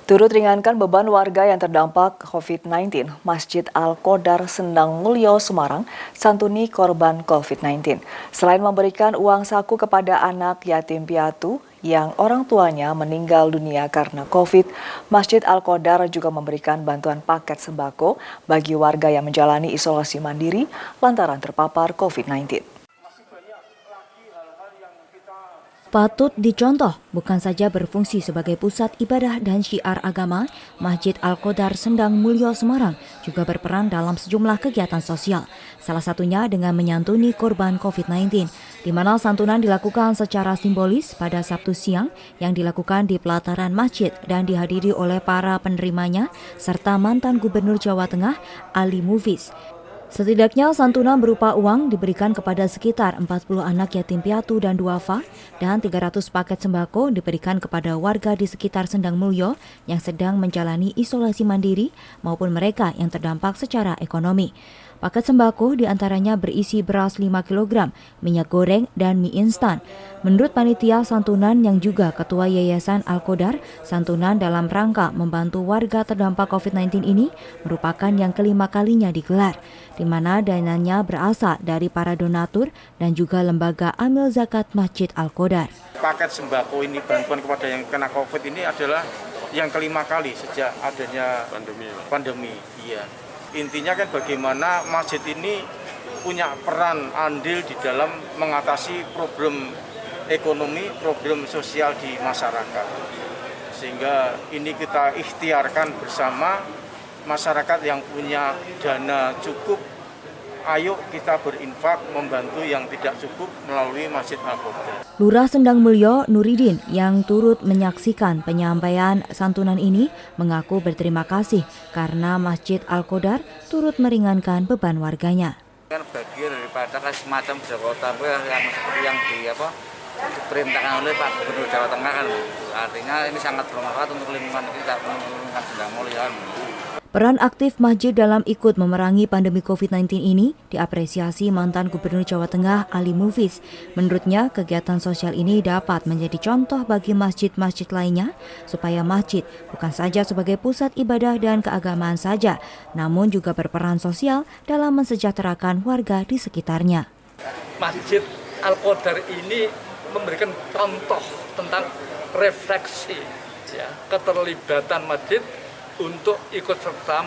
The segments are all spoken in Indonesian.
Turut ringankan beban warga yang terdampak COVID-19, Masjid Al-Qodar Sendang Mulyo Semarang santuni korban COVID-19. Selain memberikan uang saku kepada anak yatim piatu yang orang tuanya meninggal dunia karena COVID, Masjid Al-Qodar juga memberikan bantuan paket sembako bagi warga yang menjalani isolasi mandiri lantaran terpapar COVID-19. Patut dicontoh, bukan saja berfungsi sebagai pusat ibadah dan syiar agama, Masjid Al-Qodar Sendang Mulyo Semarang juga berperan dalam sejumlah kegiatan sosial. Salah satunya dengan menyantuni korban COVID-19, di mana santunan dilakukan secara simbolis pada Sabtu siang yang dilakukan di pelataran masjid dan dihadiri oleh para penerimanya serta mantan Gubernur Jawa Tengah Ali Mufiz. Setidaknya santunan berupa uang diberikan kepada sekitar 40 anak yatim piatu dan duafa dan 300 paket sembako diberikan kepada warga di sekitar Sendang Mulyo yang sedang menjalani isolasi mandiri maupun mereka yang terdampak secara ekonomi. Paket sembako diantaranya berisi beras 5 kg, minyak goreng, dan mie instan. Menurut panitia santunan yang juga Ketua Yayasan Al-Qodar, santunan dalam rangka membantu warga terdampak COVID-19 ini merupakan yang kelima kalinya digelar, di mana dananya berasal dari para donatur dan juga lembaga amil zakat Masjid Al-Qodar. Paket sembako ini, bantuan kepada yang kena COVID ini adalah yang kelima kali sejak adanya pandemi. Iya. Intinya kan bagaimana masjid ini punya peran andil di dalam mengatasi problem ekonomi, problem sosial di masyarakat. Sehingga ini kita ikhtiarkan bersama masyarakat yang punya dana cukup. Ayo kita berinfak membantu yang tidak cukup melalui Masjid Al-Qodar. Lurah Sendang Mulyo Nuridin yang turut menyaksikan penyampaian santunan ini mengaku berterima kasih karena Masjid Al-Qodar turut meringankan beban warganya. Kan bagian daripada semacam Jakarta yang diperintahkan oleh Pak Gubernur Jawa Tengah kan. Artinya ini sangat bermanfaat untuk lingkungan kita, lingkungan Sendang Mulyo. Peran aktif masjid dalam ikut memerangi pandemi COVID-19 ini diapresiasi mantan Gubernur Jawa Tengah Ali Mufiz. Menurutnya, kegiatan sosial ini dapat menjadi contoh bagi masjid-masjid lainnya supaya masjid bukan saja sebagai pusat ibadah dan keagamaan saja, namun juga berperan sosial dalam mensejahterakan warga di sekitarnya. Masjid Al-Qodar ini memberikan contoh tentang refleksi keterlibatan masjid untuk ikut serta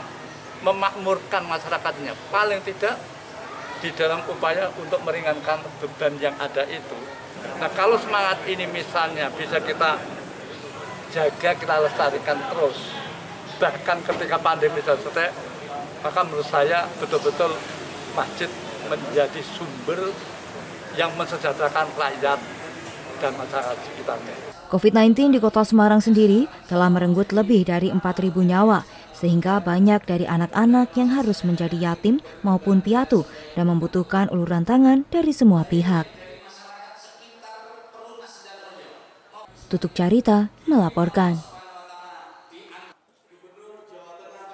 memakmurkan masyarakatnya, paling tidak di dalam upaya untuk meringankan beban yang ada itu. Nah, kalau semangat ini misalnya bisa kita jaga, kita lestarikan terus, bahkan ketika pandemi selesai, maka menurut saya betul-betul masjid menjadi sumber yang mensejahterakan rakyat dan masyarakat sekitarnya. COVID-19 di Kota Semarang sendiri telah merenggut lebih dari 4.000 nyawa, sehingga banyak dari anak-anak yang harus menjadi yatim maupun piatu dan membutuhkan uluran tangan dari semua pihak. Tutuk Carita melaporkan.